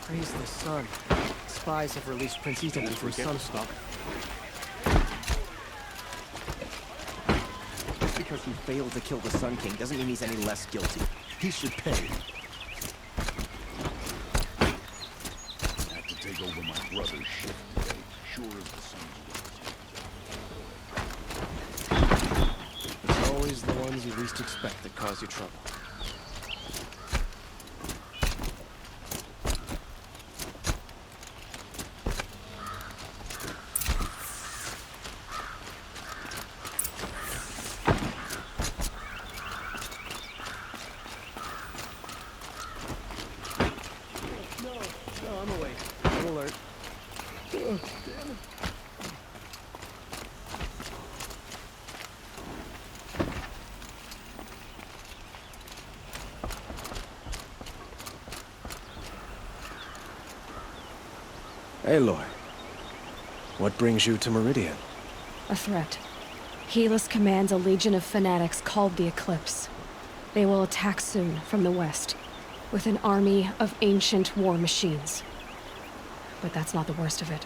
Praise the sun. Spies have released Prince Ethan from Sunstalk. Just because he failed to kill the Sun King doesn't mean he's any less guilty. He should pay. I have to take over my brother's ship today. Sure as the sun's going. It's always the ones you least expect that cause you trouble. No, I'm awake. I'm alert. Oh, damn it. Aloy, what brings you to Meridian? A threat. Helis commands a legion of fanatics called the Eclipse. They will attack soon from the west, with an army of ancient war machines. But that's not the worst of it.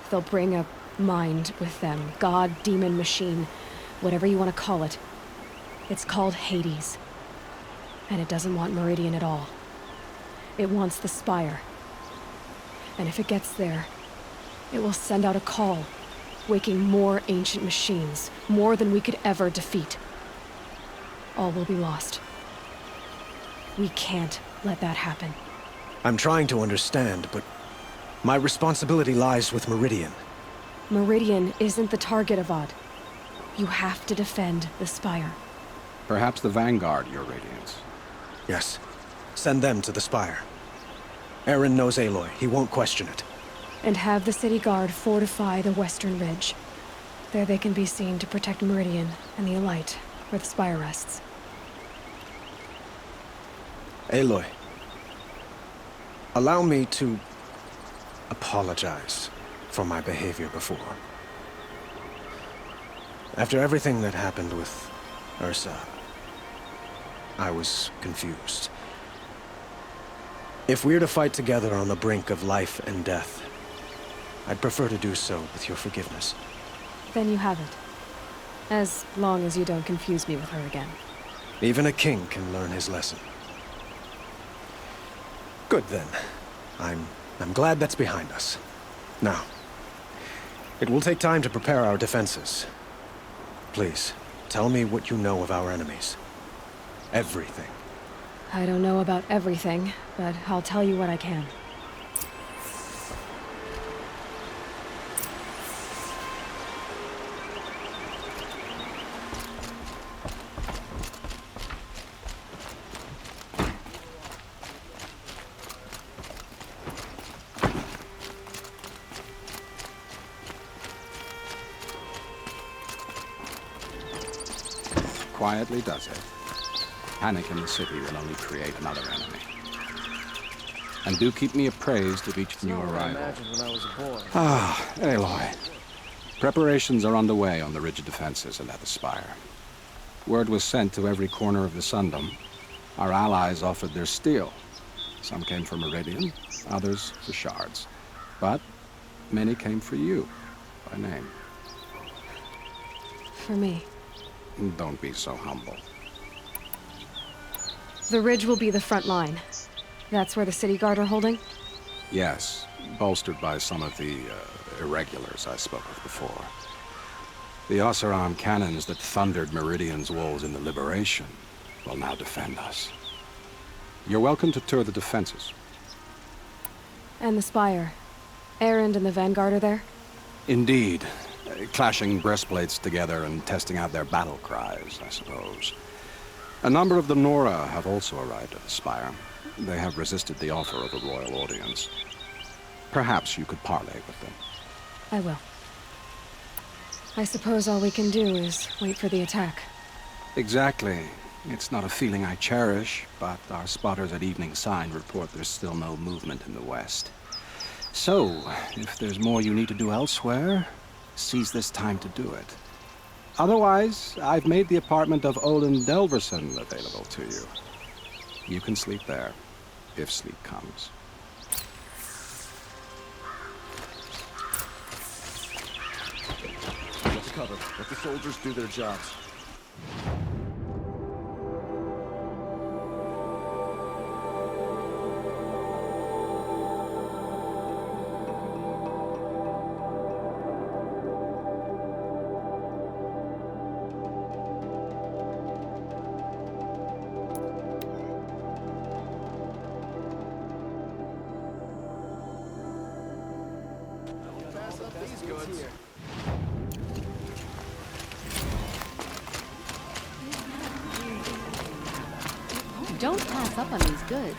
They'll bring a mind with them, god, demon, machine, whatever you want to call it. It's called Hades. And it doesn't want Meridian at all. It wants the Spire. And if it gets there, it will send out a call, waking more ancient machines, more than we could ever defeat. All will be lost. We can't let that happen. I'm trying to understand, but my responsibility lies with Meridian. Meridian isn't the target, Avad. You have to defend the Spire. Perhaps the Vanguard, Your Radiance. Yes. Send them to the Spire. Aaron knows Aloy. He won't question it. And have the City Guard fortify the Western Ridge. There they can be seen to protect Meridian and the Elite, where the Spire rests. Aloy, allow me to apologize for my behavior before. After everything that happened with Ursa, I was confused. If we're to fight together on the brink of life and death, I'd prefer to do so with your forgiveness. Then you have it. As long as you don't confuse me with her again. Even a king can learn his lesson. Good then. I'm glad that's behind us. Now, it will take time to prepare our defenses. Please, tell me what you know of our enemies. Everything. I don't know about everything, but I'll tell you what I can. Quietly does it. Panic in the city will only create another enemy. And do keep me appraised of each new arrival. I imagined when I was a boy. Ah, Aloy. Preparations are underway on the ridge defenses and at the Spire. Word was sent to every corner of the Sundom. Our allies offered their steel. Some came for Meridian, others for shards. But many came for you, by name. For me. Don't be so humble. The ridge will be the front line. That's where the City Guard are holding? Yes, bolstered by some of the irregulars I spoke of before. The Oseram cannons that thundered Meridian's walls in the Liberation will now defend us. You're welcome to tour the defenses. And the Spire. Erend and the Vanguard are there? Indeed. Clashing breastplates together and testing out their battle cries, I suppose. A number of the Nora have also arrived at the Spire. They have resisted the offer of a royal audience. Perhaps you could parley with them. I will. I suppose all we can do is wait for the attack. Exactly. It's not a feeling I cherish, but our spotters at Evening Sign report there's still no movement in the west. So, if there's more you need to do elsewhere, seize this time to do it. Otherwise, I've made the apartment of Olin Delverson available to you. You can sleep there, if sleep comes. cover. Let the soldiers do their jobs. Don't pass up on these goods.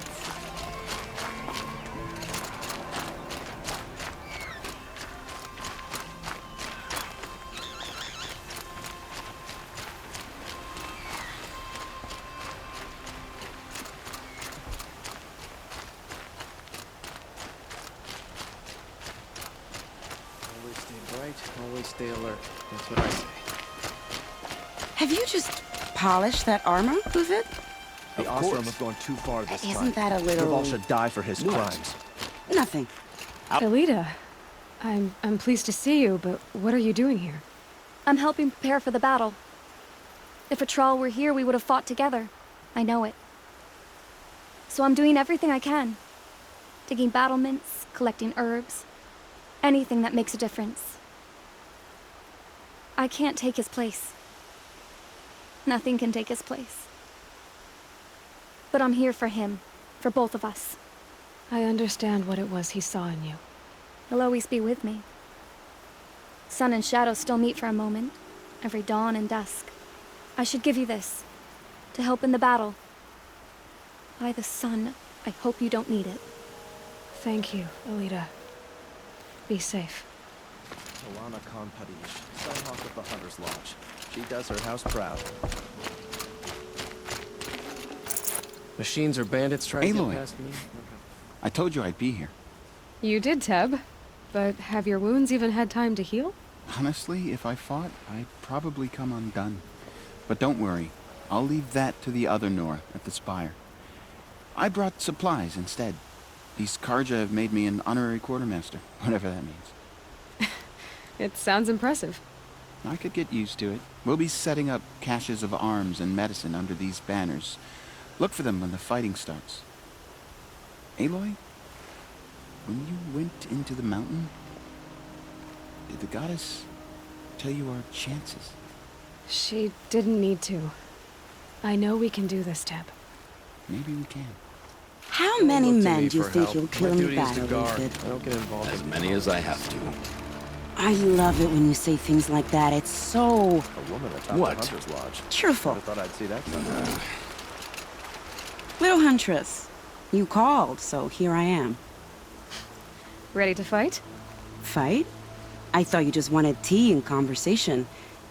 Always stay bright, always stay alert. That's what I say. Have you just polished that armor, Uvid? The Osram have gone too far this time. Isn't that a little... Raval should die for his crimes. Nothing. Elita, I'm pleased to see you, but what are you doing here? I'm helping prepare for the battle. If a Thrall were here, we would have fought together. I know it. So I'm doing everything I can. Digging battlements, collecting herbs. Anything that makes a difference. I can't take his place. Nothing can take his place. But I'm here for him. For both of us. I understand what it was he saw in you. He'll always be with me. Sun and shadow still meet for a moment. Every dawn and dusk. I should give you this. To help in the battle. By the sun, I hope you don't need it. Thank you, Elita. Be safe. Alana Khan Padish, Sunhawk of the Hunter's Lodge. She does her house proud. Machines or bandits trying to Aloy. get past me? I told you I'd be here. You did, Teb. But have your wounds even had time to heal? Honestly, if I fought, I'd probably come undone. But don't worry. I'll leave that to the other Nora at the Spire. I brought supplies instead. These Carja have made me an honorary quartermaster, whatever that means. It sounds impressive. I could get used to it. We'll be setting up caches of arms and medicine under these banners. Look for them when the fighting starts. Aloy, when you went into the mountain, did the goddess tell you our chances? She didn't need to. I know we can do this, Teb. Maybe we can. How Don't many look to men me do you for think help. you'll kill My in the duty is to battle, guard. Uvid? I don't get involved As in many as I have to. I love it when you say things like that. It's so A woman atop What? the Hunter's Lodge. cheerful. I thought I'd see that sometime. Little Huntress, you called, so here I am. Ready to fight? Fight? I thought you just wanted tea and conversation.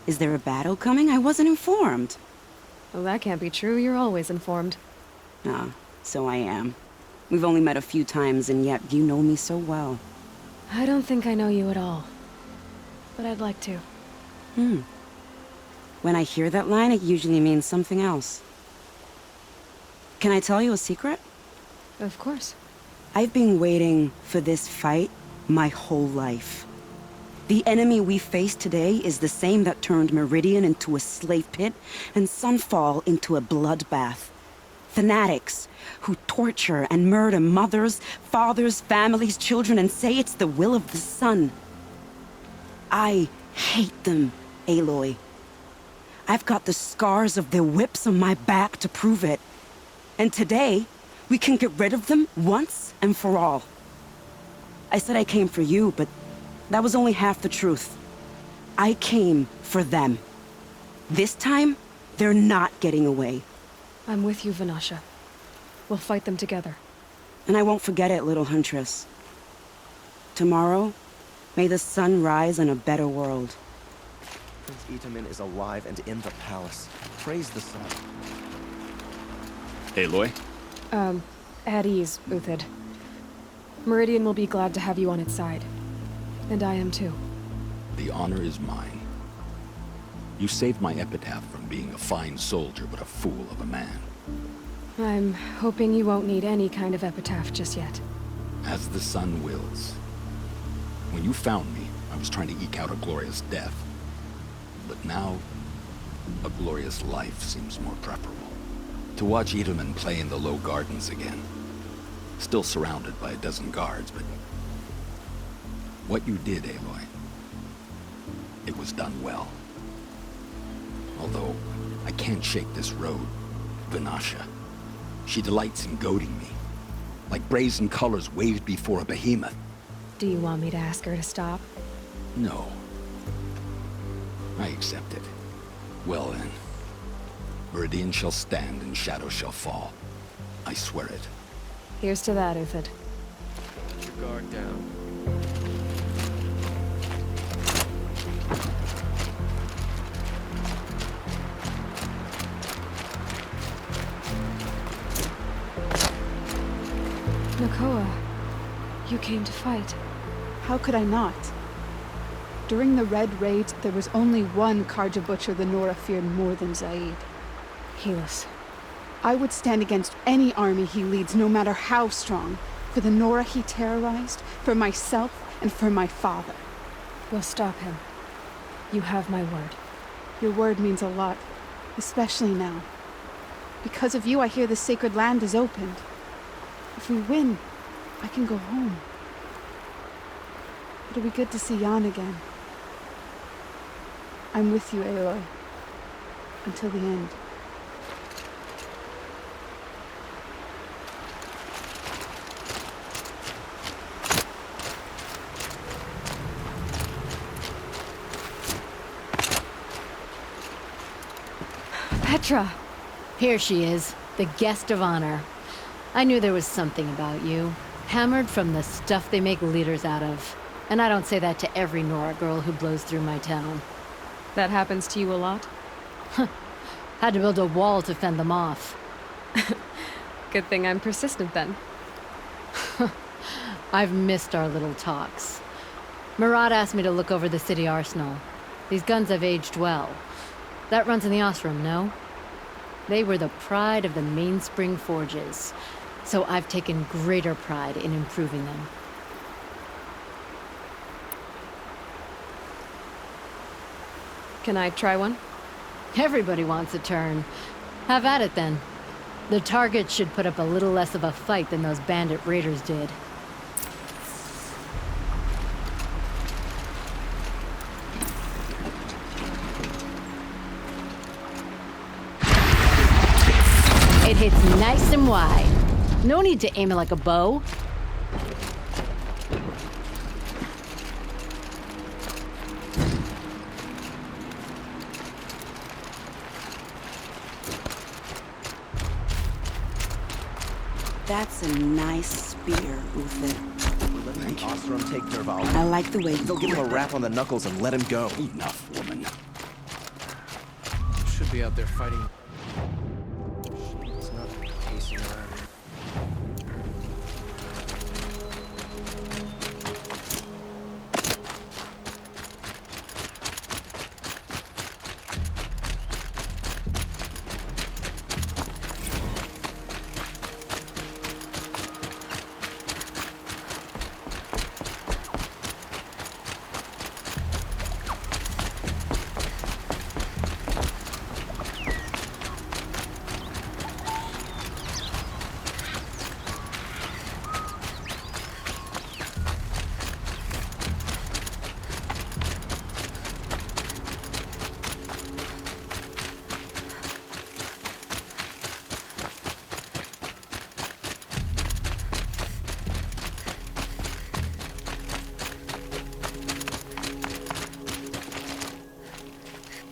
Is there a battle coming? I wasn't informed. Well, that can't be true. You're always informed. Ah, so I am. We've only met a few times, and yet you know me so well. I don't think I know you at all. But I'd like to. When I hear that line, it usually means something else. Can I tell you a secret? Of course. I've been waiting for this fight my whole life. The enemy we face today is the same that turned Meridian into a slave pit and Sunfall into a bloodbath. Fanatics who torture and murder mothers, fathers, families, children, and say it's the will of the sun. I hate them, Aloy. I've got the scars of their whips on my back to prove it. And today, we can get rid of them once and for all. I said I came for you, but that was only half the truth. I came for them. This time, they're not getting away. I'm with you, Vanasha. We'll fight them together. And I won't forget it, little Huntress. Tomorrow, may the sun rise in a better world. Prince Itamin is alive and in the palace. Praise the sun. Aloy? At ease, Uthid. Meridian will be glad to have you on its side. And I am too. The honor is mine. You saved my epitaph from being a fine soldier, but a fool of a man. I'm hoping you won't need any kind of epitaph just yet. As the sun wills. When you found me, I was trying to eke out a glorious death. Now, a glorious life seems more preferable. To watch Edelman play in the low gardens again. Still surrounded by a dozen guards, but... what you did, Aloy, it was done well. Although, I can't shake this road, Vinasha. She delights in goading me, like brazen colors waved before a behemoth. Do you want me to ask her to stop? No. I accept it. Well then. Meridian shall stand and shadow shall fall. I swear it. Here's to that, Uthid. Put your guard down. Nakoa, you came to fight. How could I not? During the Red Raids, there was only one Carja butcher the Nora feared more than Zaid. Helis. I would stand against any army he leads, no matter how strong. For the Nora he terrorized, for myself, and for my father. We'll stop him. You have my word. Your word means a lot, especially now. Because of you, I hear the sacred land is opened. If we win, I can go home. It'll be good to see Jan again. I'm with you, Aloy. Until the end. Petra! Here she is, the guest of honor. I knew there was something about you. Hammered from the stuff they make leaders out of. And I don't say that to every Nora girl who blows through my town. That happens to you a lot? Had to build a wall to fend them off. Good thing I'm persistent then. I've missed our little talks. Murad asked me to look over the city arsenal. These guns have aged well. That runs in the Osram, no? They were the pride of the Mainspring Forges, so I've taken greater pride in improving them. Can I try one? Everybody wants a turn. Have at it then. The target should put up a little less of a fight than those bandit raiders did. It hits nice and wide. No need to aim it like a bow. That's a nice spear, Uthid. We're letting the Osram take Derval. I like the way They'll give him a rap on the knuckles and let him go. Enough, woman. Should be out there fighting. It's not pacing around.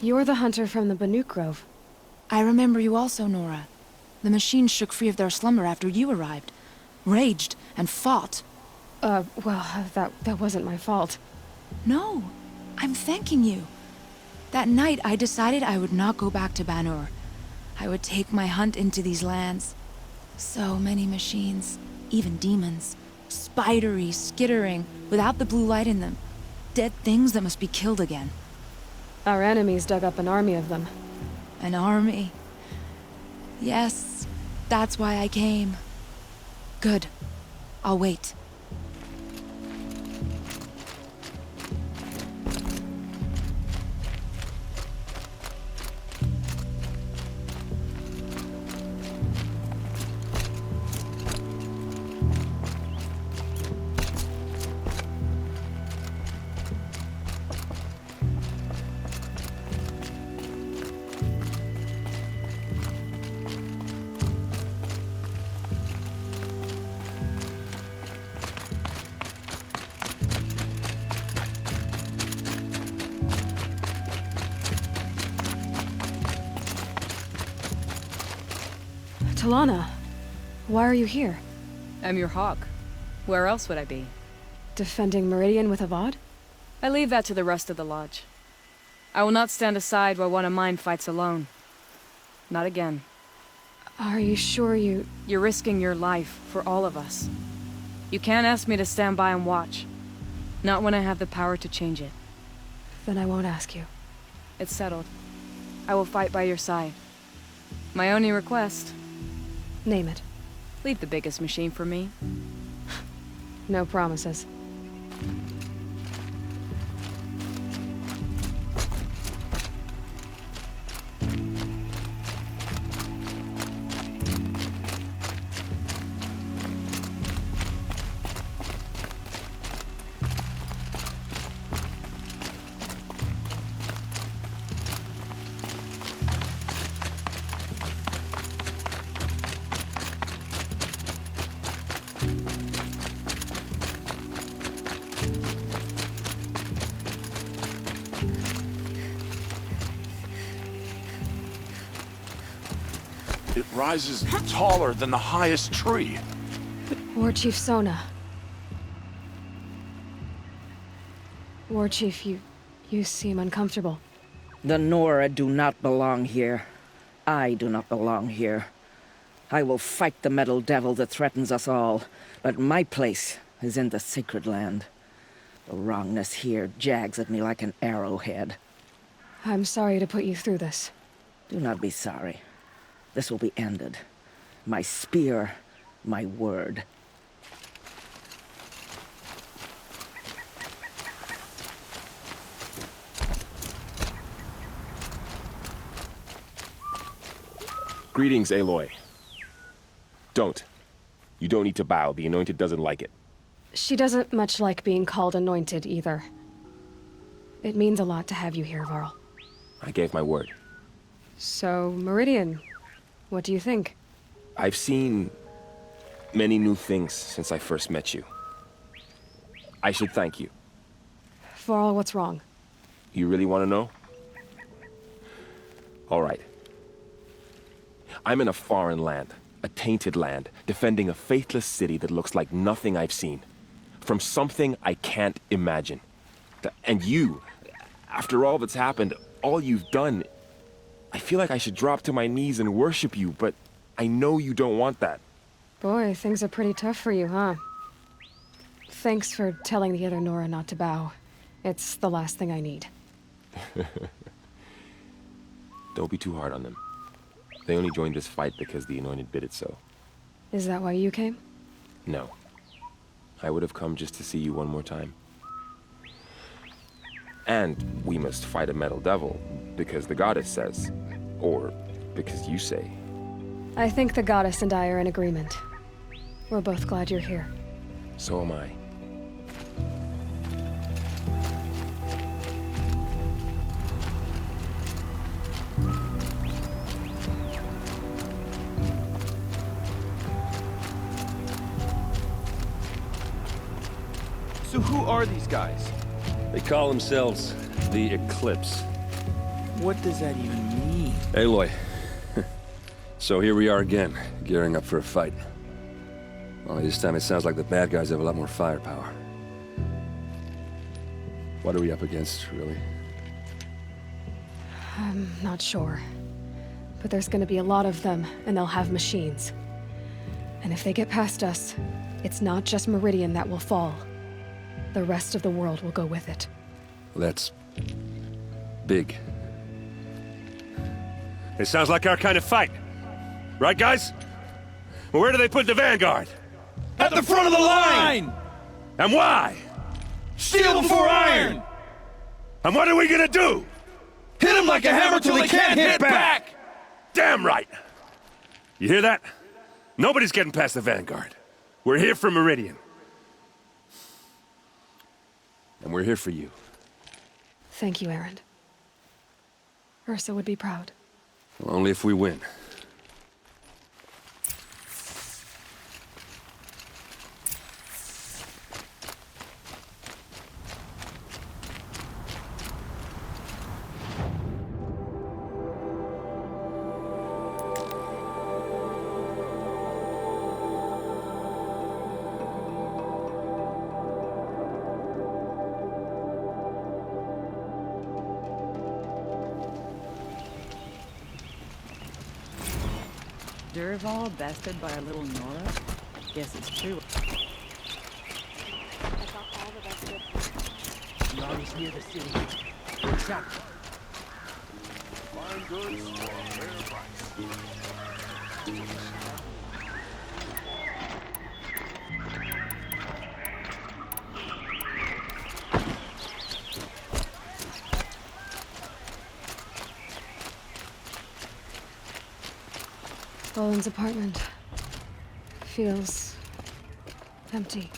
You're the hunter from the Banuk Grove. I remember you also, Nora. The machines shook free of their slumber after you arrived. Raged and fought. Well, that wasn't my fault. No, I'm thanking you. That night, I decided I would not go back to Banur. I would take my hunt into these lands. So many machines, even demons. Spidery, skittering, without the blue light in them. Dead things that must be killed again. Our enemies dug up an army of them. An army? Yes, that's why I came. Good. I'll wait. Talana, why are you here? I'm your hawk. Where else would I be? Defending Meridian with Avad? I leave that to the rest of the Lodge. I will not stand aside while one of mine fights alone. Not again. Are you sure you... You're risking your life for all of us. You can't ask me to stand by and watch. Not when I have the power to change it. Then I won't ask you. It's settled. I will fight by your side. My only request... Name it. Leave the biggest machine for me. No promises. It rises taller than the highest tree. War Chief Sona. War Chief, you seem uncomfortable. The Nora do not belong here. I do not belong here. I will fight the metal devil that threatens us all, but my place is in the sacred land. The wrongness here jags at me like an arrowhead. I'm sorry to put you through this. Do not be sorry. This will be ended. My spear, my word. Greetings, Aloy. Don't. You don't need to bow. The Anointed doesn't like it. She doesn't much like being called anointed, either. It means a lot to have you here, Varl. I gave my word. So, Meridian, what do you think? I've seen many new things since I first met you. I should thank you. Varl, what's wrong? You really want to know? All right. I'm in a foreign land, a tainted land, defending a faithless city that looks like nothing I've seen. From something I can't imagine. And you, after all that's happened, all you've done, I feel like I should drop to my knees and worship you, but I know you don't want that. Boy, things are pretty tough for you, huh? Thanks for telling the other Nora not to bow. It's the last thing I need. Don't be too hard on them. They only joined this fight because the Anointed bid it so. Is that why you came? No. I would have come just to see you one more time. And we must fight a metal devil, because the goddess says. Or because you say. I think the goddess and I are in agreement. We're both glad you're here. So am I. So who are these guys? They call themselves the Eclipse. What does that even mean? Aloy. So here we are again, gearing up for a fight. Only this time it sounds like the bad guys have a lot more firepower. What are we up against, really? I'm not sure. But there's gonna be a lot of them, and they'll have machines. And if they get past us, it's not just Meridian that will fall. The rest of the world will go with it. That's big. It sounds like our kind of fight. Right, guys? Well, where do they put the Vanguard? At the front of the line! And why? Steel before iron! And what are we gonna do? Hit them like a hammer till they can't hit back! Damn right! You hear that? Nobody's getting past the Vanguard. We're here for Meridian. And we're here for you. Thank you, Erend. Ursa would be proud. Well, only if we win. Durval bested by a little Nora? Guess it's true. You're always near the city. What's up? Fine goods for a fair price. Boland's apartment feels empty.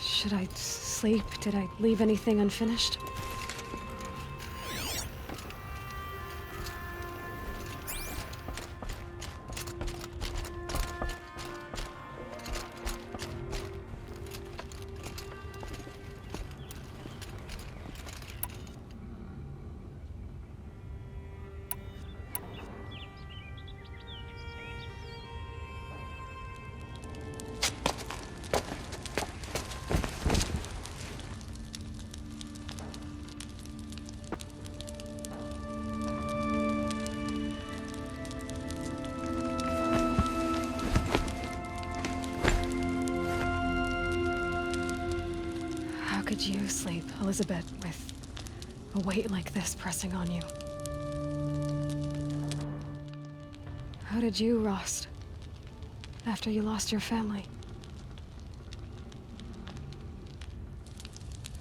Should I sleep? Did I leave anything unfinished? How could you sleep, Elizabeth, with a weight like this pressing on you? How did you, Rost, after you lost your family?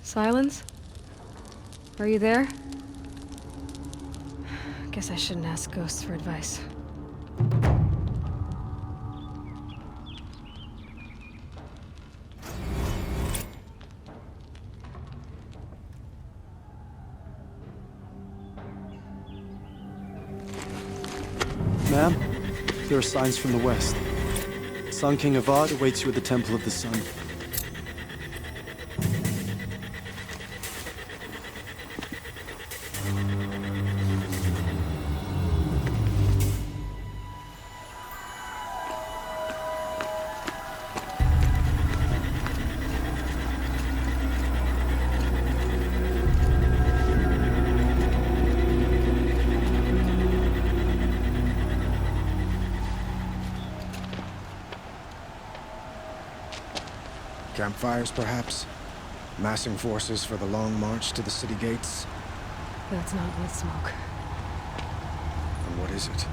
Silence? Are you there? Guess I shouldn't ask ghosts for advice. Ma'am, there are signs from the west. Sun King Avad awaits you at the Temple of the Sun. Campfires, perhaps? Massing forces for the long march to the city gates? That's not wood smoke. And what is it?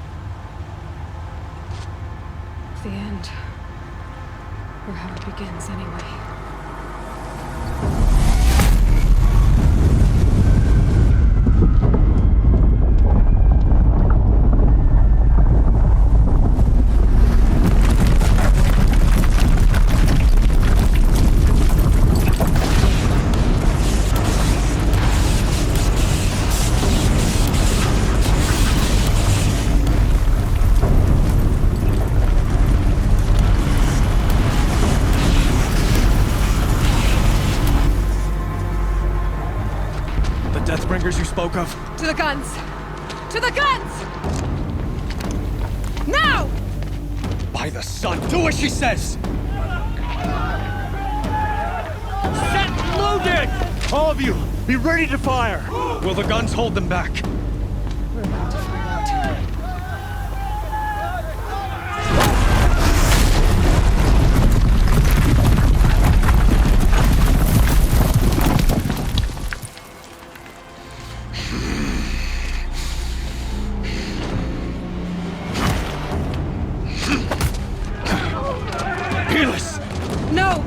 The end. Or how it begins, anyway. Deathbringers you spoke of? To the guns! To the guns! Now! By the sun, do as she says! Set loaded! All of you, be ready to fire! Will the guns hold them back? We're about to find out. No!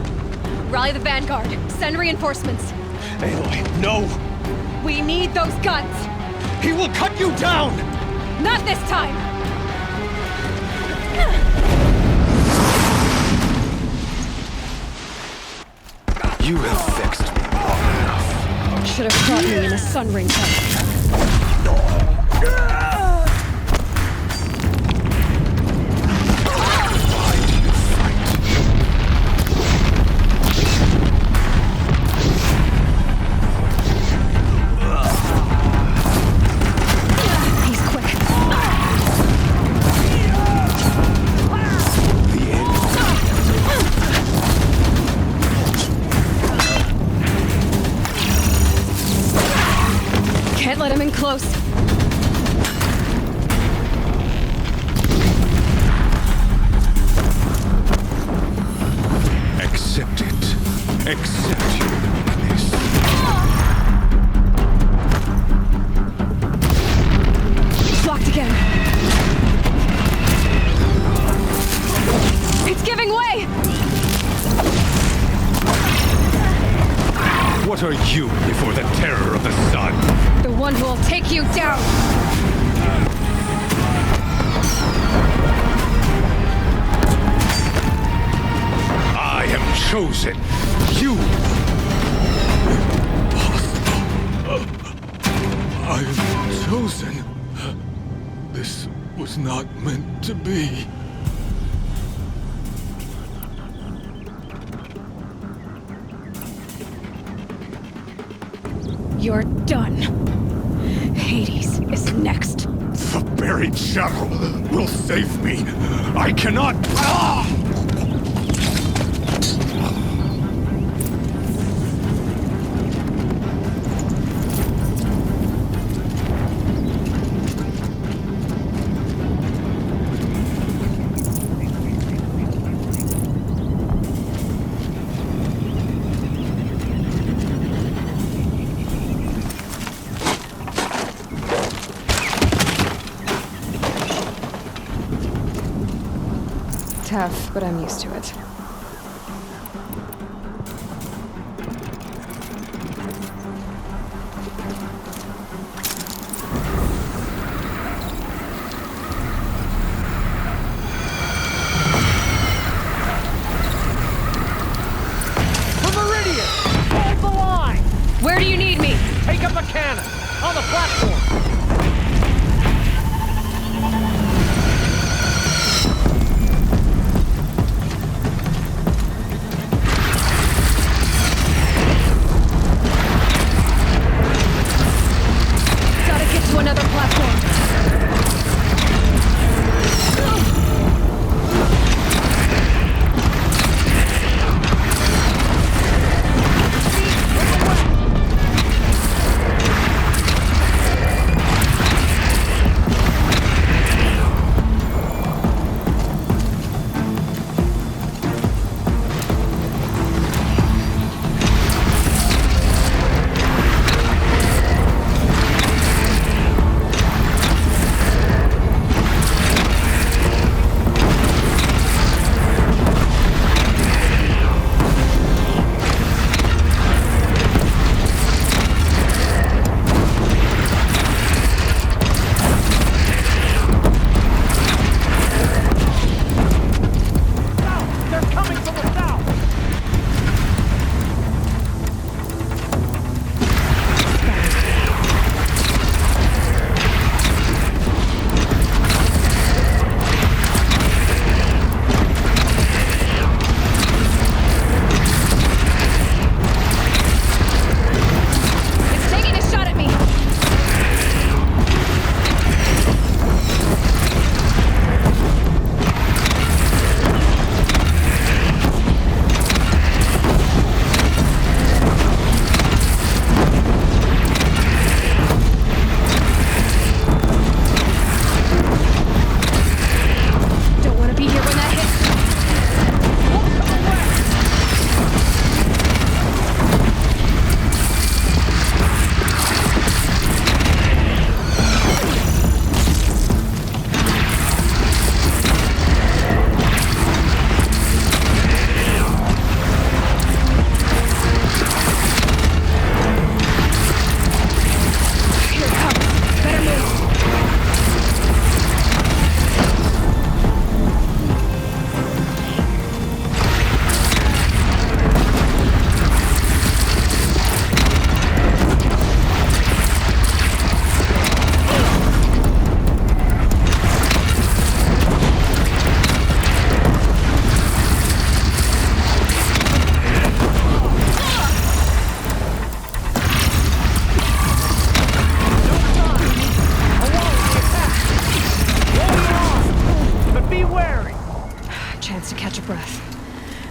Rally the vanguard. Send reinforcements. Aloy, no! We need those guns! He will cut you down! Not this time! You have vexed me long enough. Should have caught me in a sun ring fight. accept you in this. It's locked again. It's giving way! What are you before the terror of the sun? The one who will take you down! I am chosen. You. I am chosen. This was not meant to be. You're done. Hades is next. The buried shadow will save me. I cannot. Tough, but I'm used to it. For Meridian! Hold the line! Where do you need me? Take up a cannon! On the platform! To another platform.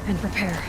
and prepare.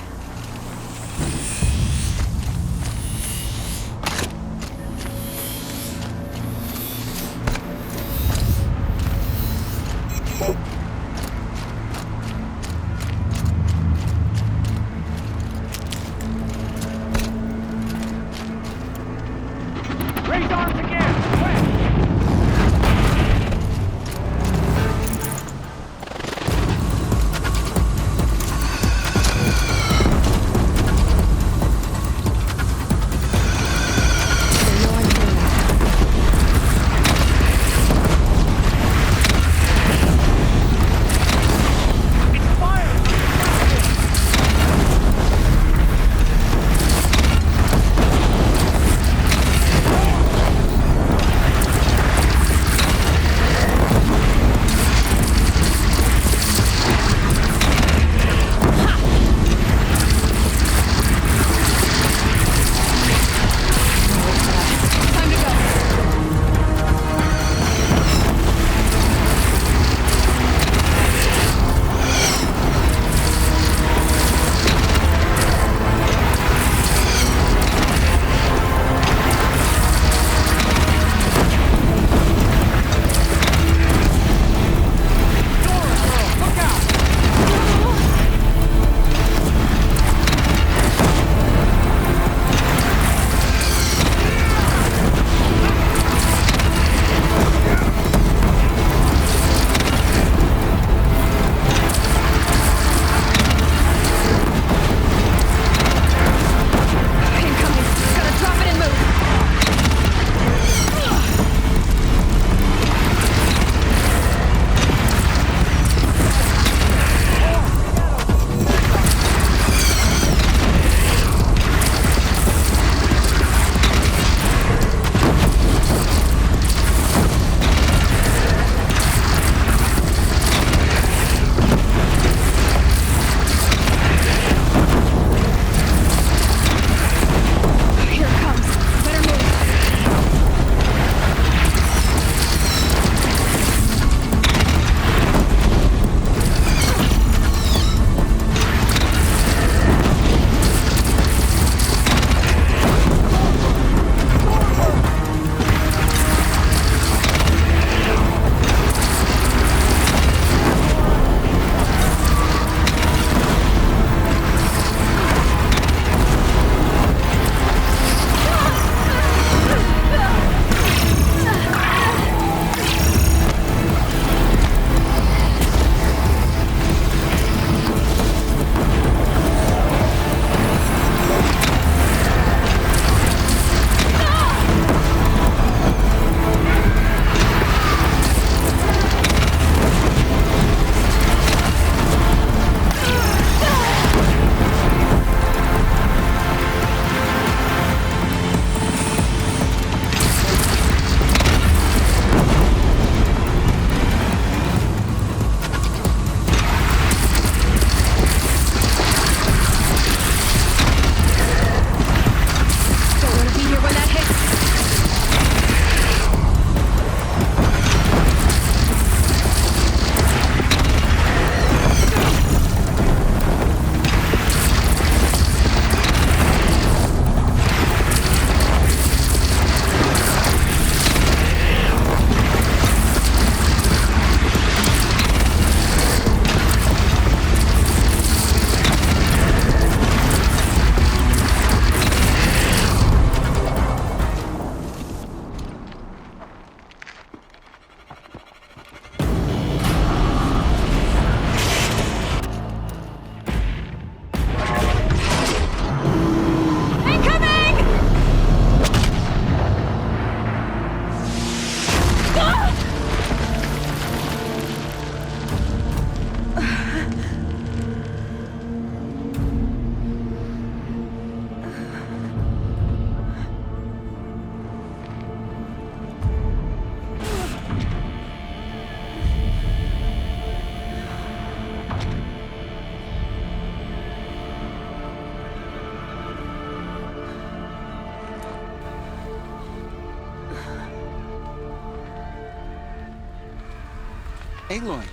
Aloy!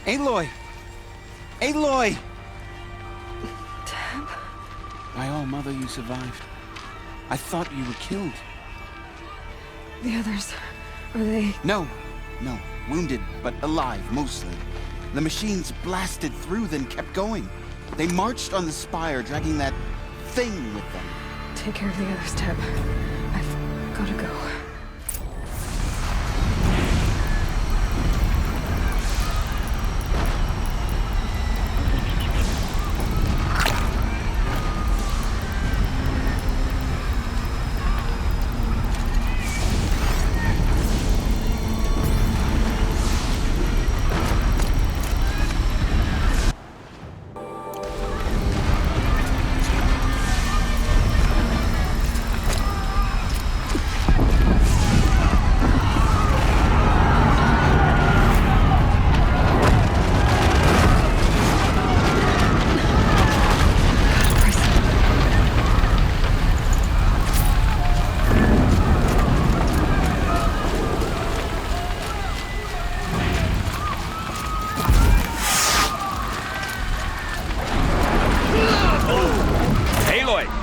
Aloy! Aloy! Deb? By all, Mother, you survived. I thought you were killed. The others, are they... No. Wounded, but alive, mostly. The machines blasted through, then kept going. They marched on the spire, dragging that thing with them. Take care of the others, Deb. I've gotta go.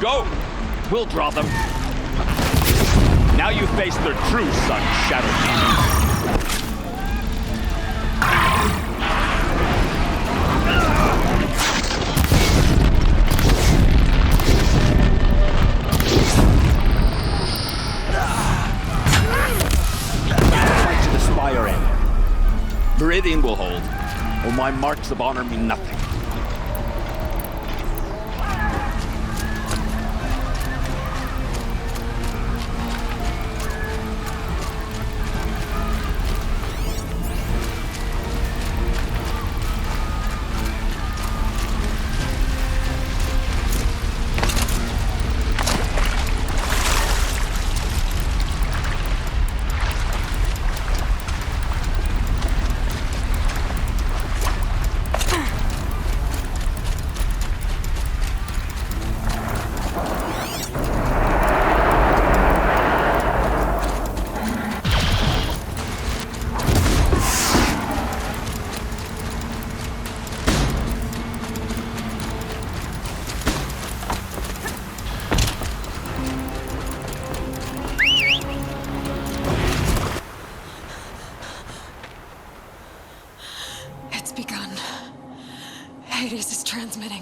Go! We'll draw them. Now you face their true son, Shadow King. Fight to the spire end. Meridian will hold, or my marks of honor mean nothing. Hades is transmitting.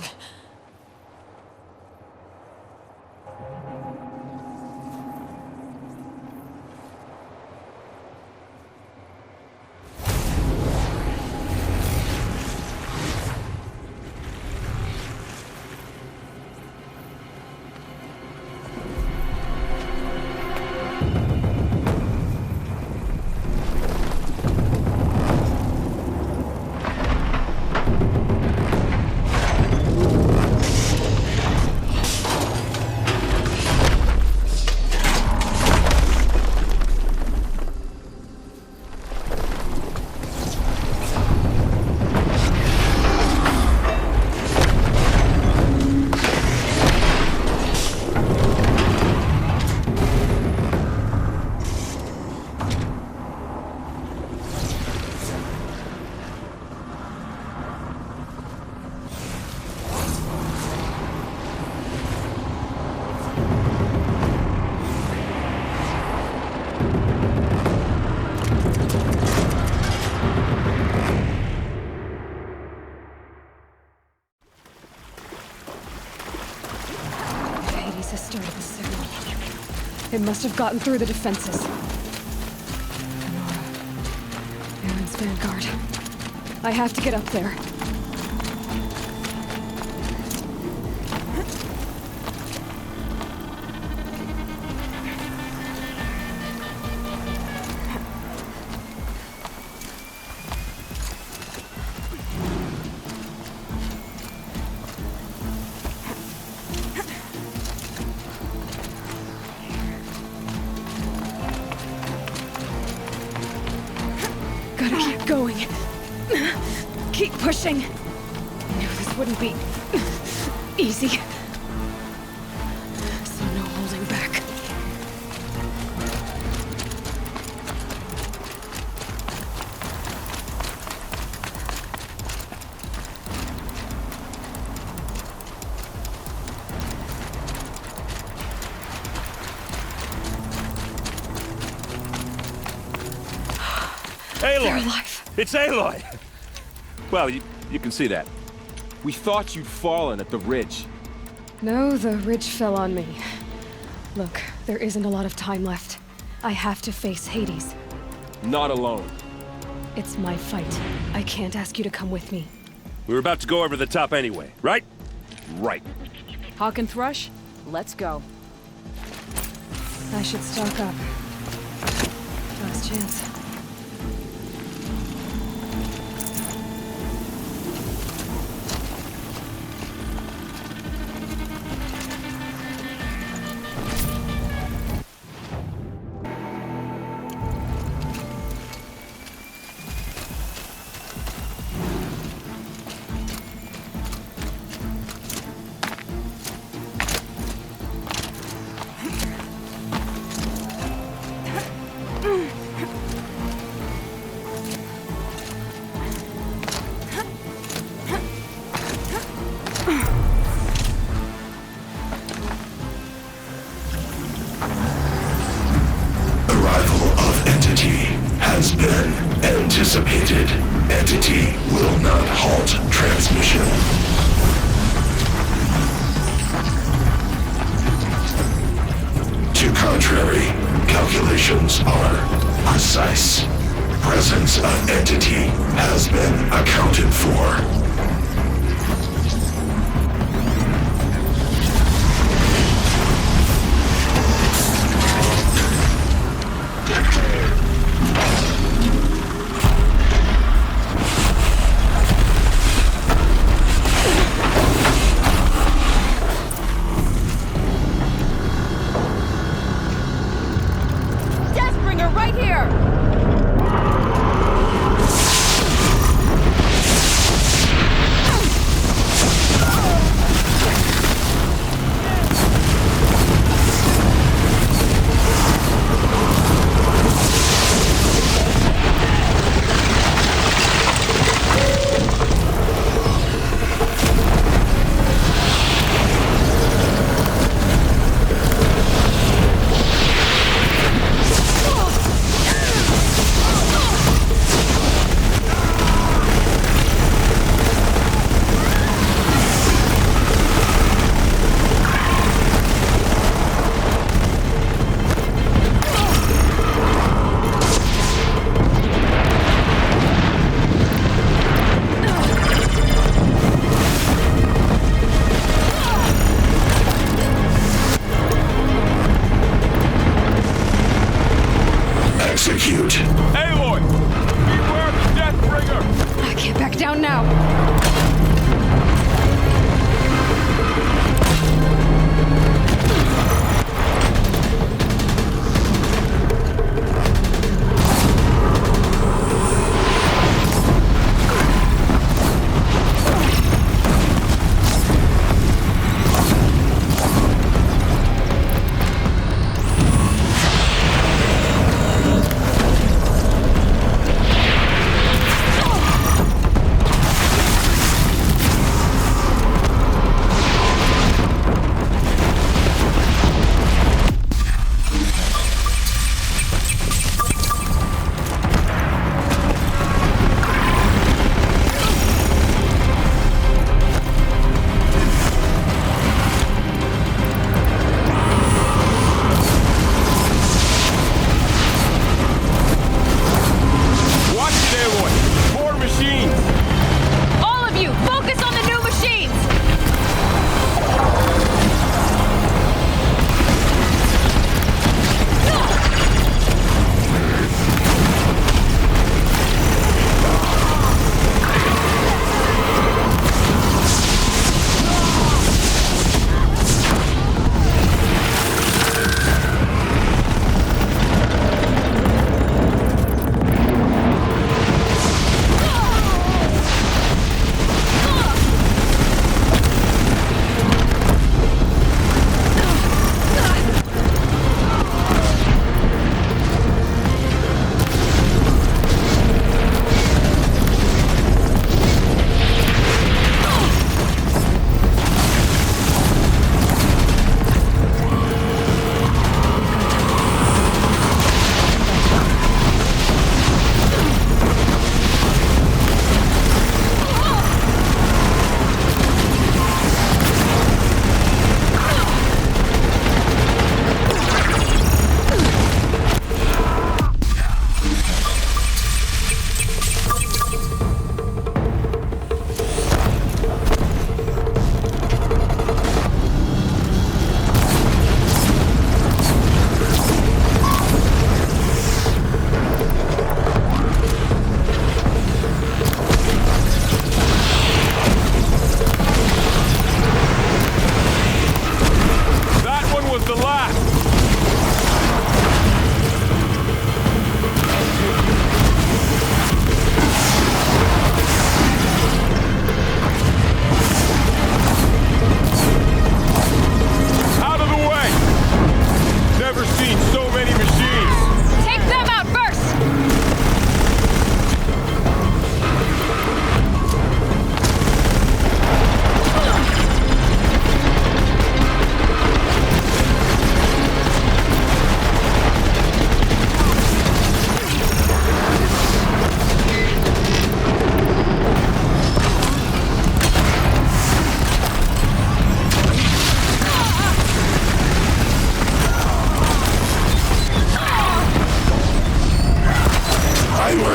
Hades has started the signal. It must have gotten through the defenses. Aaron's vanguard. I have to get up there. Gotta keep going. Keep pushing. I knew this wouldn't be easy. So no holding back. Aloy! They're alive. It's Aloy! Well, you can see that. We thought you'd fallen at the ridge. No, the ridge fell on me. Look, there isn't a lot of time left. I have to face Hades. Not alone. It's my fight. I can't ask you to come with me. We were about to go over the top anyway, right? Right. Hawk and Thrush, let's go. I should stock up. Last chance. has been anticipated. Entity will not halt transmission. To contrary, calculations are precise. Presence of entity has been accounted for.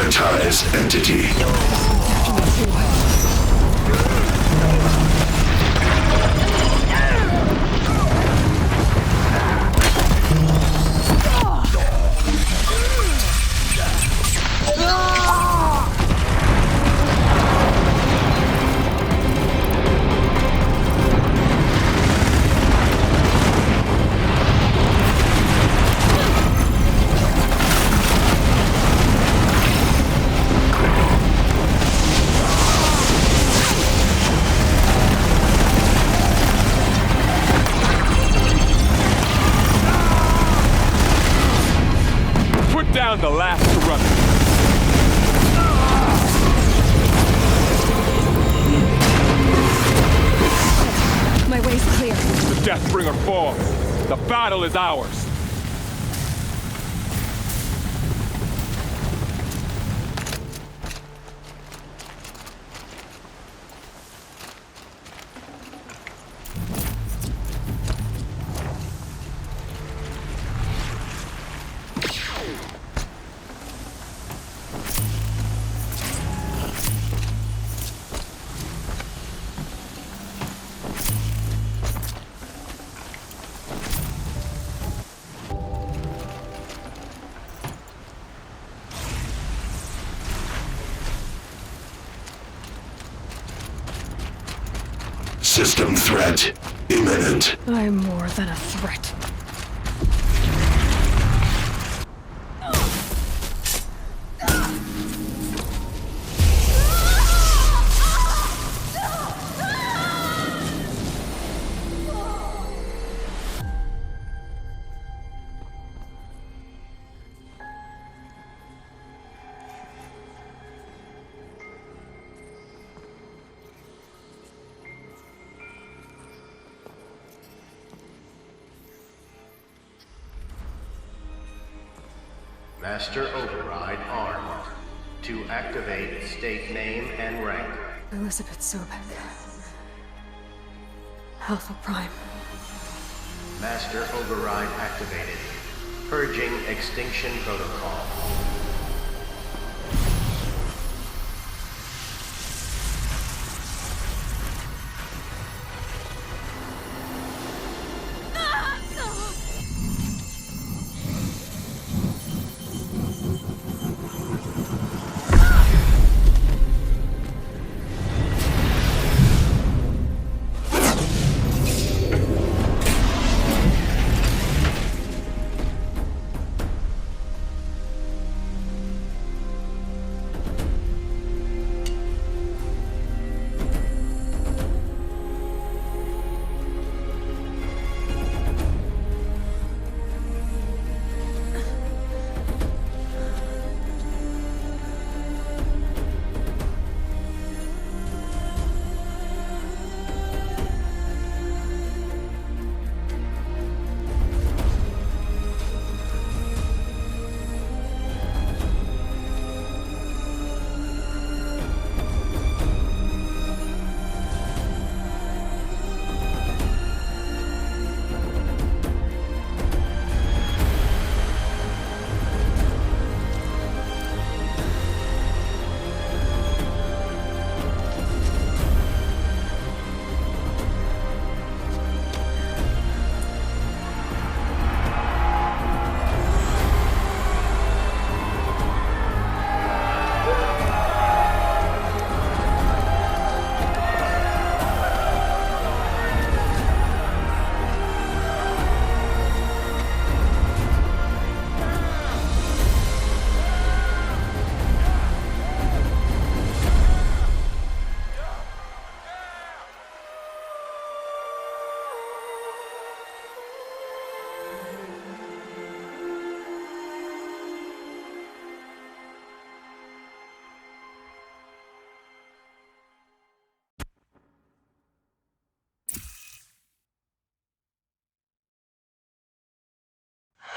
Prioritize entity. Down the last surrender. My way's clear. The Deathbringer falls. The battle is ours. System threat imminent. I'm more than a threat. Master Override armed. To activate, state name and rank. Elizabeth Sobek. Alpha Prime. Master Override activated. Purging extinction protocol.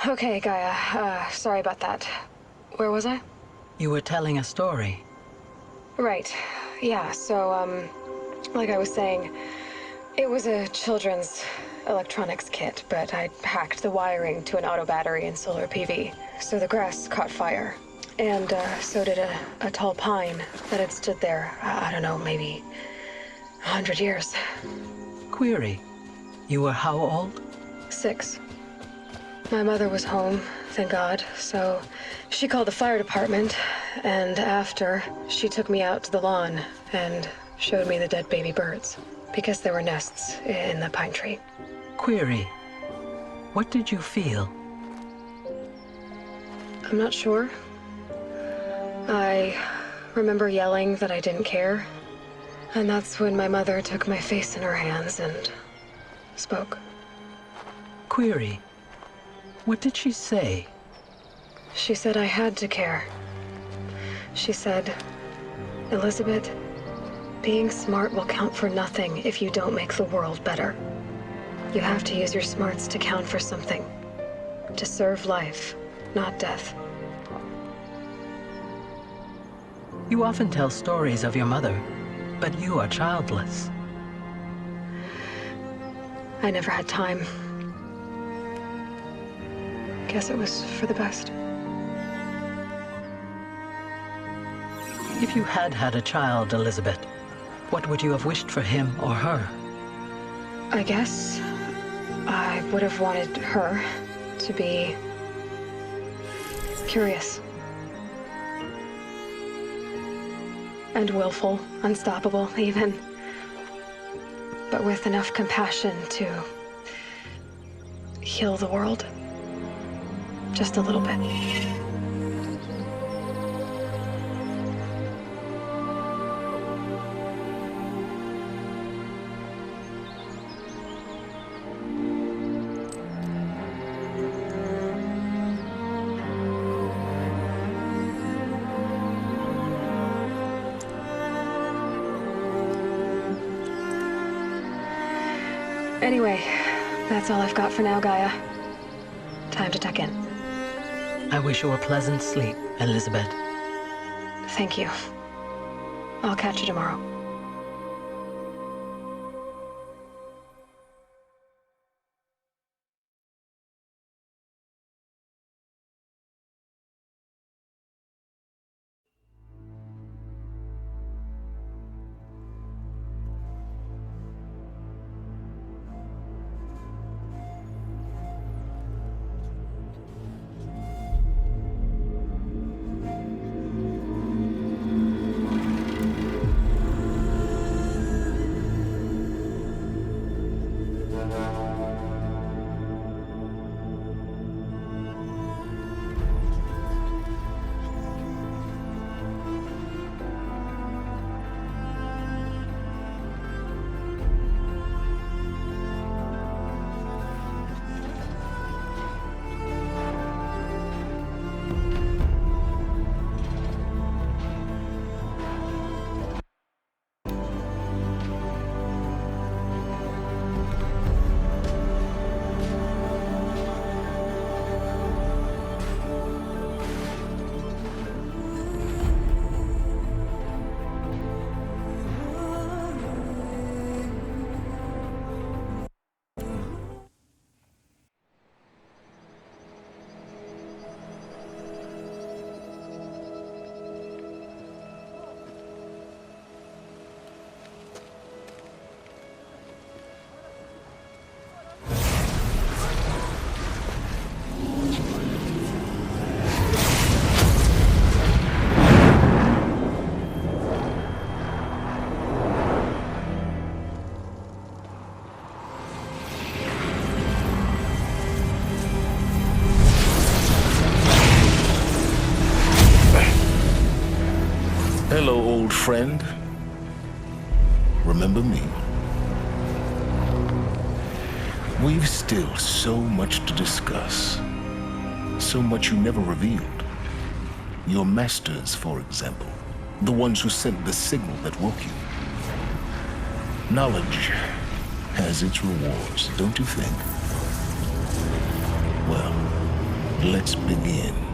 Okay, Gaia. Sorry about that. Where was I? You were telling a story. Right. Yeah, so, like I was saying, it was a children's electronics kit, but I hacked the wiring to an auto battery and solar PV, so the grass caught fire. And so did a tall pine that had stood there, I don't know, maybe 100 years. Query, you were how old? 6. My mother was home, thank God, so she called the fire department, and after, she took me out to the lawn and showed me the dead baby birds, because there were nests in the pine tree. Query, what did you feel? I'm not sure. I remember yelling that I didn't care, and that's when my mother took my face in her hands and spoke. Query, what did she say? She said I had to care. She said, Elizabeth, being smart will count for nothing if you don't make the world better. You have to use your smarts to count for something. To serve life, not death. You often tell stories of your mother, but you are childless. I never had time. Guess it was for the best. If you had had a child, Elizabeth, what would you have wished for him or her? I guess I would have wanted her to be curious. And willful, unstoppable even. But with enough compassion to heal the world. Just a little bit. Anyway, that's all I've got for now, Gaia. Time to tuck in. I wish you a pleasant sleep, Elizabeth. Thank you. I'll catch you tomorrow. Hello, old friend. Remember me? We've still so much to discuss. So much you never revealed. Your masters, for example. The ones who sent the signal that woke you. Knowledge has its rewards, don't you think? Well, let's begin.